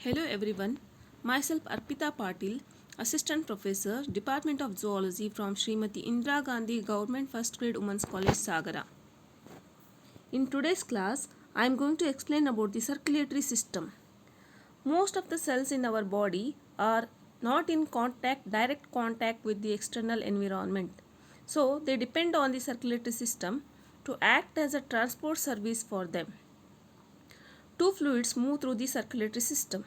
Hello everyone, myself Arpita Patil, Assistant Professor, Department of Zoology from Srimati Indira Gandhi Government First Grade Women's College, Sagara. In today's class, I am going to explain about the circulatory system. Most of the cells in our body are not in direct contact with the external environment. So, they depend on the circulatory system to act as a transport service for them. Two fluids move through the circulatory system.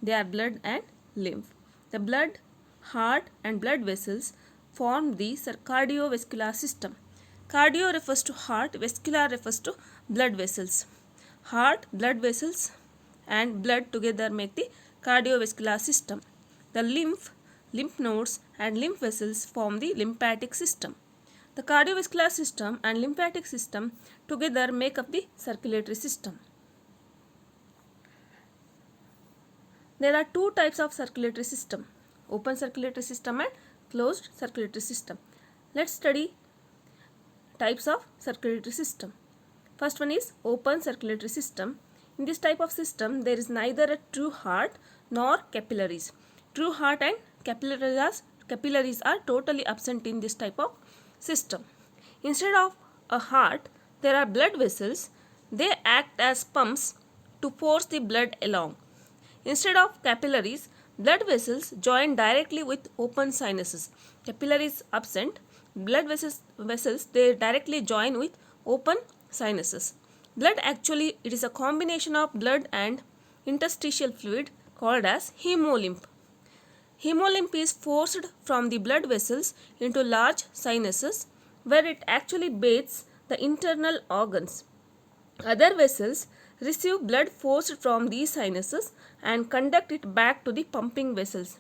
They are blood and lymph. The blood, heart and blood vessels form the cardiovascular system. Cardio refers to heart, vascular refers to blood vessels. Heart, blood vessels and blood together make the cardiovascular system. The lymph nodes and lymph vessels form the lymphatic system. The cardiovascular system and lymphatic system together make up the circulatory system. There are two types of circulatory system, open circulatory system and closed circulatory system. Let's study types of circulatory system. First one is open circulatory system. In this type of system, there is neither a true heart nor capillaries. True heart and capillaries are totally absent in this type of system. Instead of a heart, there are blood vessels. They act as pumps to force the blood along. Instead of capillaries, blood vessels join directly with open sinuses. Capillaries absent, blood vessels they directly join with open sinuses. Blood actually it is a combination of blood and interstitial fluid called as hemolymph. Hemolymph is forced from the blood vessels into large sinuses where it actually bathes the internal organs. Other vessels receive blood forced from these sinuses and conduct it back to the pumping vessels.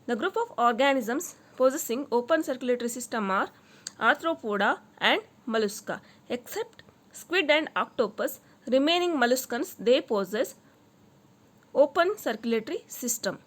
The group of organisms possessing open circulatory system are Arthropoda and Mollusca. Except squid and octopus, remaining molluscans they possess open circulatory system.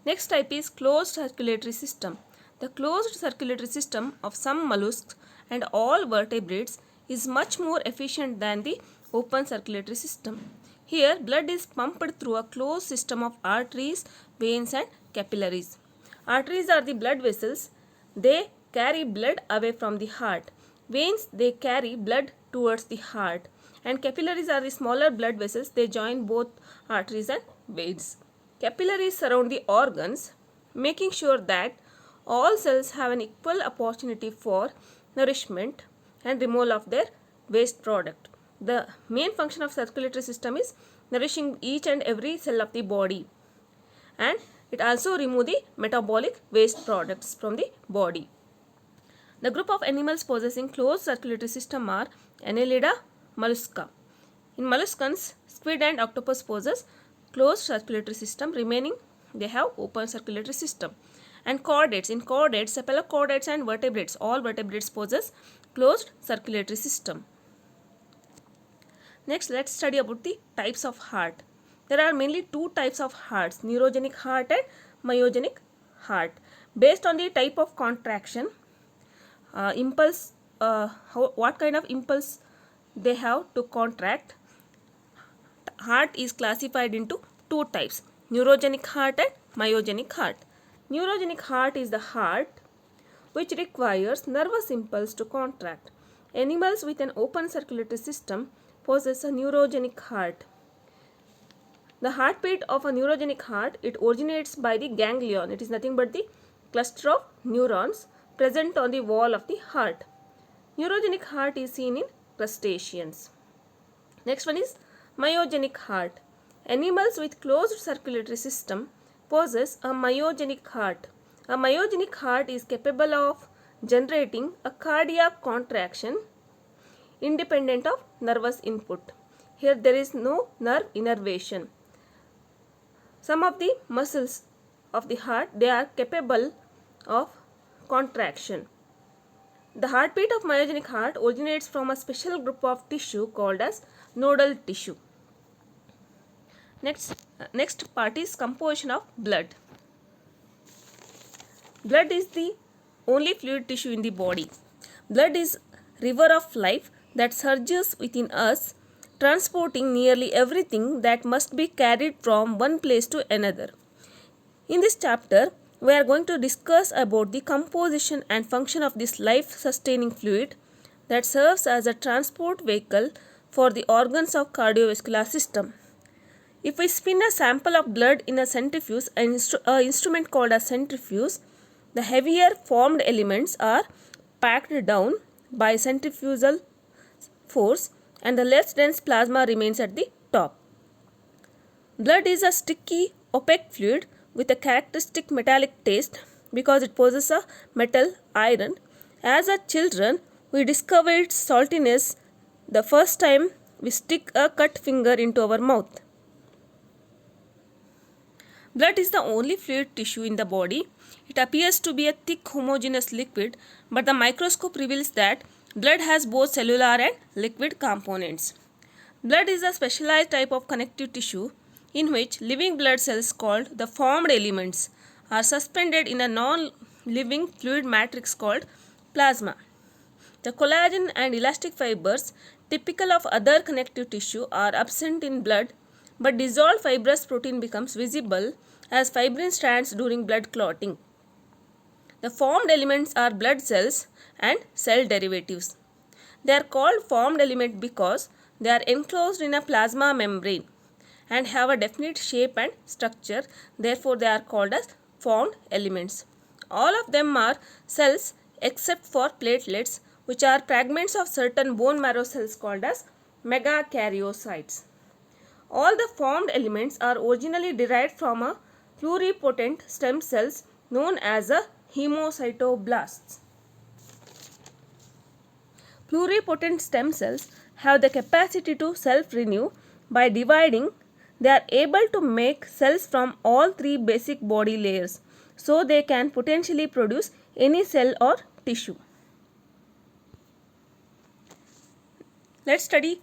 Next type is closed circulatory system. The closed circulatory system of some mollusks and all vertebrates is much more efficient than the open circulatory system. Here, blood is pumped through a closed system of arteries, veins and capillaries. Arteries are the blood vessels. They carry blood away from the heart. Veins, they carry blood towards the heart. And capillaries are the smaller blood vessels. They join both arteries and veins. Capillaries surround the organs, making sure that all cells have an equal opportunity for nourishment and removal of their waste product. The main function of circulatory system is nourishing each and every cell of the body, and it also remove the metabolic waste products from the body. The group of animals possessing closed circulatory system are Annelida, Mollusca. In molluscans, squid and octopus possess closed circulatory system, remaining they have open circulatory system. And chordates, in chordates, cephalochordates and vertebrates, all vertebrates possess closed circulatory system. Next, let's study about the types of heart. There are mainly two types of hearts, neurogenic heart and myogenic heart. Based on the type of contraction, what kind of impulse they have to contract, heart is classified into two types, neurogenic heart and myogenic heart. Neurogenic heart is the heart which requires nervous impulse to contract. Animals with an open circulatory system possess a neurogenic heart. The heartbeat of a neurogenic heart, it originates by the ganglion. It is nothing but the cluster of neurons present on the wall of the heart. Neurogenic heart is seen in crustaceans. Next one is myogenic heart. Animals with closed circulatory system possess a myogenic heart. A myogenic heart is capable of generating a cardiac contraction independent of nervous input. Here there is no nerve innervation. Some of the muscles of the heart, they are capable of contraction. The heartbeat of myogenic heart originates from a special group of tissue called as nodal tissue. Next part is composition of blood. Blood is the only fluid tissue in the body. Blood is river of life that surges within us transporting nearly everything that must be carried from one place to another. In this chapter, we are going to discuss about the composition and function of this life-sustaining fluid that serves as a transport vehicle for the organs of cardiovascular system. If we spin a sample of blood in a centrifuge, an instrument called a centrifuge, the heavier formed elements are packed down by centrifugal force and the less dense plasma remains at the top. Blood is a sticky, opaque fluid with a characteristic metallic taste because it possesses a metal iron. As a children, we discover its saltiness the first time we stick a cut finger into our mouth. Blood is the only fluid tissue in the body. It appears to be a thick homogeneous liquid, but the microscope reveals that blood has both cellular and liquid components. Blood is a specialized type of connective tissue in which living blood cells called the formed elements are suspended in a non-living fluid matrix called plasma. The collagen and elastic fibers typical of other connective tissue are absent in blood, but dissolved fibrous protein becomes visible as fibrin strands during blood clotting. The formed elements are blood cells and cell derivatives. They are called formed element because they are enclosed in a plasma membrane and have a definite shape and structure. Therefore, they are called as formed elements. All of them are cells except for platelets, which are fragments of certain bone marrow cells called as megakaryocytes. All the formed elements are originally derived from a pluripotent stem cells known as a hemocytoblasts. Pluripotent stem cells have the capacity to self-renew. By dividing, they are able to make cells from all three basic body layers, so they can potentially produce any cell or tissue. Let's study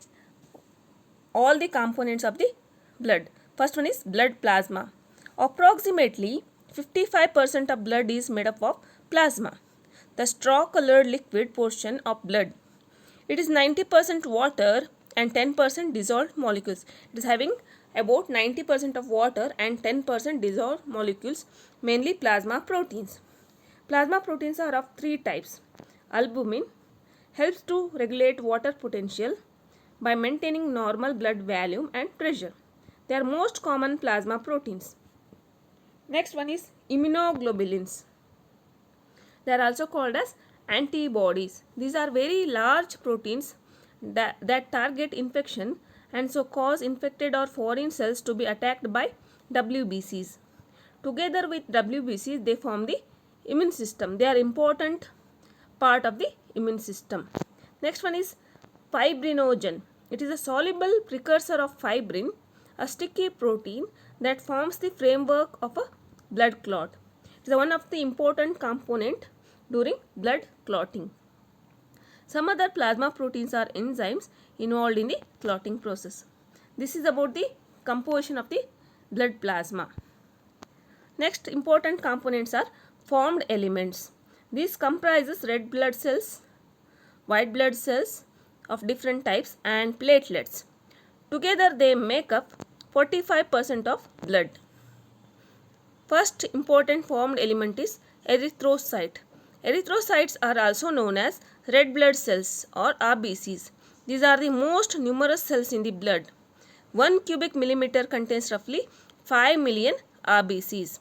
all the components of the blood. First one is blood plasma. Approximately 55% of blood is made up of plasma, the straw colored liquid portion of blood. It is 90% water and 10% dissolved molecules. It is having about 90% of water and 10% dissolved molecules, mainly plasma proteins. Plasma proteins are of three types. Albumin helps to regulate water potential by maintaining normal blood volume and pressure. They are most common plasma proteins. Next one is immunoglobulins. They are also called as antibodies. These are very large proteins that target infection and so cause infected or foreign cells to be attacked by WBCs. Together with WBCs, they form the immune system. They are important part of the immune system. Next one is fibrinogen. It is a soluble precursor of fibrin, a sticky protein that forms the framework of a blood clot. It is one of the important component during blood clotting. Some other plasma proteins are enzymes involved in the clotting process. This is about the composition of the blood plasma. Next important components are formed elements. These comprises red blood cells, white blood cells of different types and platelets. Together they make up 45% of blood. First important formed element is erythrocyte. Erythrocytes are also known as red blood cells or RBCs. These are the most numerous cells in the blood. 1 cubic millimeter contains roughly 5 million RBCs.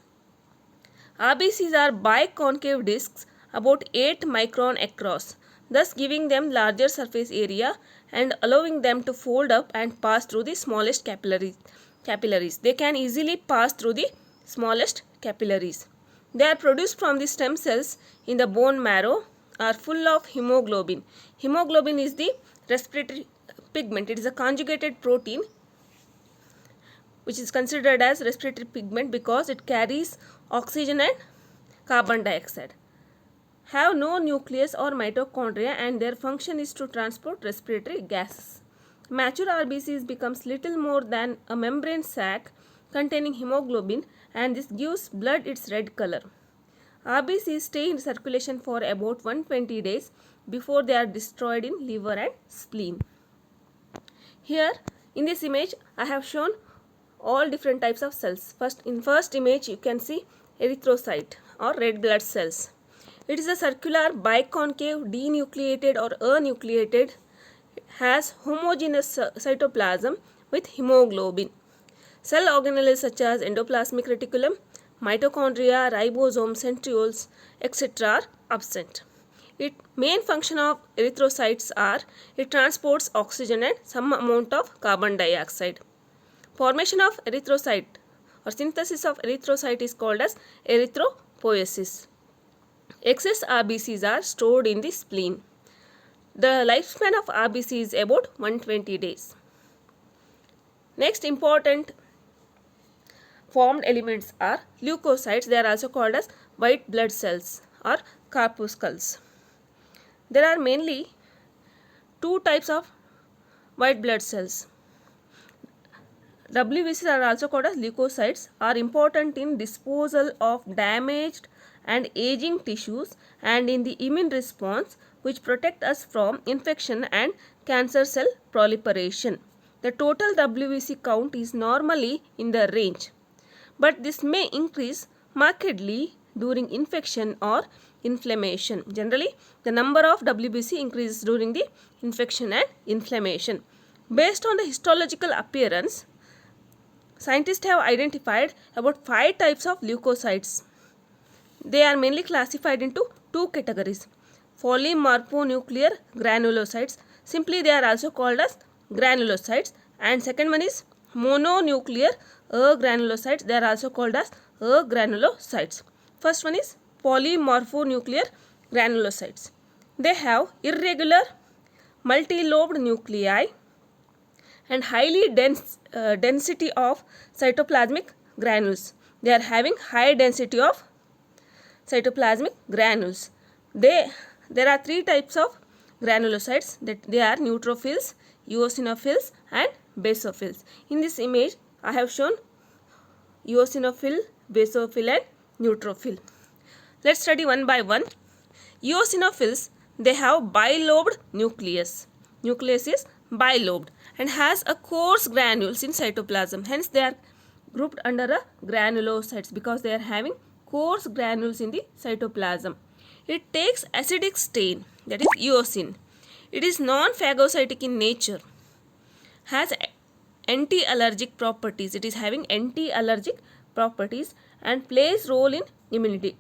RBCs are biconcave discs about 8 micron across, thus giving them larger surface area and allowing them to fold up and pass through the smallest capillaries. They can easily pass through the smallest capillaries. They are produced from the stem cells in the bone marrow, are full of hemoglobin. Hemoglobin is the respiratory pigment. It is a conjugated protein which is considered as respiratory pigment because it carries oxygen and carbon dioxide. Have no nucleus or mitochondria and their function is to transport respiratory gases. Mature RBCs becomes little more than a membrane sac containing hemoglobin and this gives blood its red color. RBCs stay in circulation for about 120 days before they are destroyed in liver and spleen. Here in this image I have shown all different types of cells. In first image you can see erythrocyte or red blood cells. It is a circular biconcave denucleated or anucleated, has homogeneous cytoplasm with hemoglobin. Cell organelles such as endoplasmic reticulum, mitochondria, ribosome, centrioles, etc. are absent. Its main function of erythrocytes are it transports oxygen and some amount of carbon dioxide. Formation of erythrocyte or synthesis of erythrocyte is called as erythropoiesis. Excess RBCs are stored in the spleen. The lifespan of RBC is about 120 days. Next important formed elements are leukocytes. They are also called as white blood cells or corpuscles. There are mainly two types of white blood cells. WBCs are also called as leukocytes, are important in disposal of damaged and aging tissues and in the immune response, which protect us from infection and cancer cell proliferation. The total WBC count is normally in the range, but this may increase markedly during infection or inflammation. Generally, the number of WBC increases during the infection and inflammation. Based on the histological appearance, scientists have identified about 5 types of leukocytes. They are mainly classified into two categories: polymorphonuclear granulocytes. Simply they are also called as granulocytes. And second one is mononuclear agranulocytes. They are also called as agranulocytes. First one is polymorphonuclear granulocytes. They have irregular multilobed nuclei and highly dense density of cytoplasmic granules. They are having high density of cytoplasmic granules. There are 3 types of granulocytes, that they are neutrophils, eosinophils and basophils. In this image I have shown eosinophil, basophil and neutrophil. Let's study one by one. Eosinophils, they have bilobed nucleus. Nucleus is bilobed and has a coarse granules in cytoplasm. Hence they are grouped under a granulocytes because they are having coarse granules in the cytoplasm. It takes acidic stain, that is eosin. It is non-phagocytic in nature, has anti-allergic properties. It is having anti-allergic properties and plays role in immunity.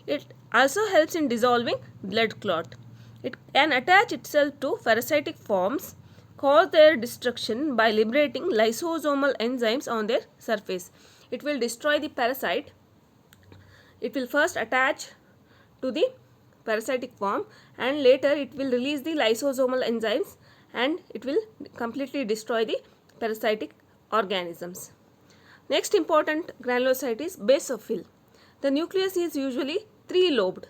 It also helps in dissolving blood clot. It can attach itself to parasitic forms, cause their destruction by liberating lysosomal enzymes on their surface. It will destroy the parasite. It will first attach to the parasitic form and later it will release the lysosomal enzymes and it will completely destroy the parasitic organisms. Next important granulocyte is basophil. The nucleus is usually 3-lobed.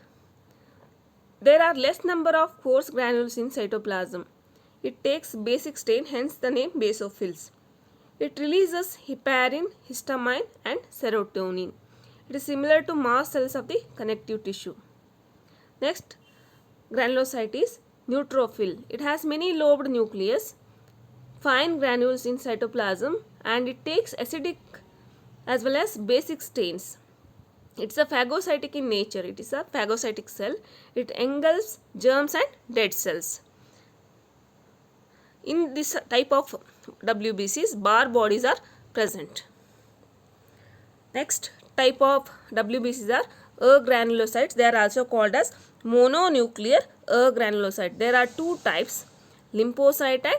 There are less number of coarse granules in cytoplasm. It takes basic stain, hence the name basophils. It releases heparin, histamine and serotonin. It is similar to mast cells of the connective tissue. Next granulocyte is neutrophil. It has many lobed nucleus, fine granules in cytoplasm and it takes acidic as well as basic stains. It's a phagocytic in nature. It is a phagocytic cell. It engulfs germs and dead cells. In this type of WBCs, bar bodies are present. Next type of WBCs are agranulocytes. They are also called as mononuclear agranulocyte. There are 2 types, lymphocyte and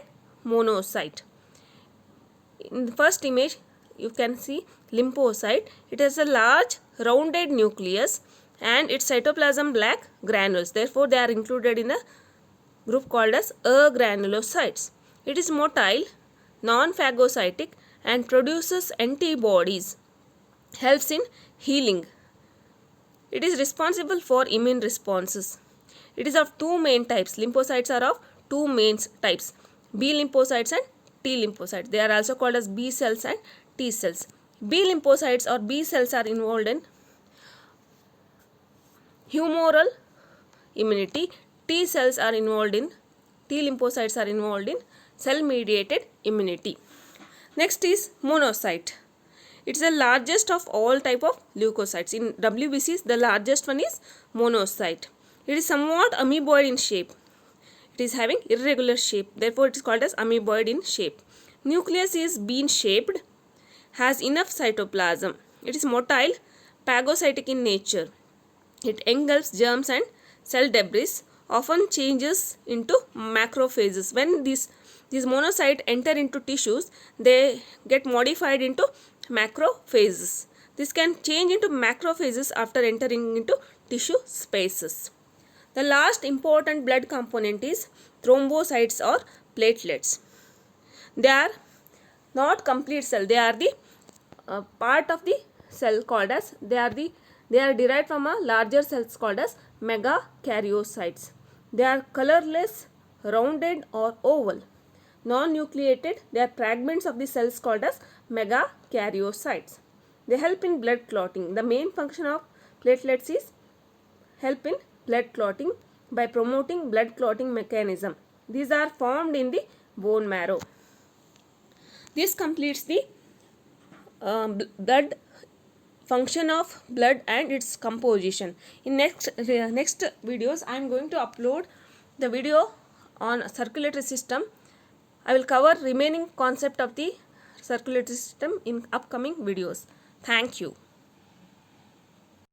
monocyte. In the first image you can see lymphocyte. It has a large rounded nucleus and its cytoplasm lack granules. Therefore they are included in a group called as agranulocytes. It is motile, non-phagocytic and produces antibodies. Helps in healing. It is responsible for immune responses. It is of 2 main types. Lymphocytes are of 2 main types, B lymphocytes and T lymphocytes. They are also called as B cells and T cells. B lymphocytes or B cells are involved in humoral immunity. T lymphocytes are involved in cell-mediated immunity. Next is monocyte. It's the largest of all type of leukocytes. In WBCs, the largest one is monocyte. It is somewhat amoeboid in shape. It is having irregular shape. Therefore, it is called as amoeboid in shape. Nucleus is bean-shaped, has enough cytoplasm. It is motile, phagocytic in nature. It engulfs germs and cell debris, often changes into macrophages. When these monocytes enter into tissues, they get modified into macrophages. This can change into macrophages after entering into tissue spaces. The last important blood component is thrombocytes or platelets. They are not complete cell. They are the part of the cell called as they are derived from a larger cells called as megakaryocytes. They are colorless, rounded or oval. Non-nucleated, they are fragments of the cells called as megakaryocytes. They help in blood clotting. The main function of platelets is help in blood clotting by promoting blood clotting mechanism. These are formed in the bone marrow. This completes the blood function of blood and its composition. In next videos, I am going to upload the video on circulatory system. I will cover remaining concept of the circulatory system in upcoming videos. Thank you.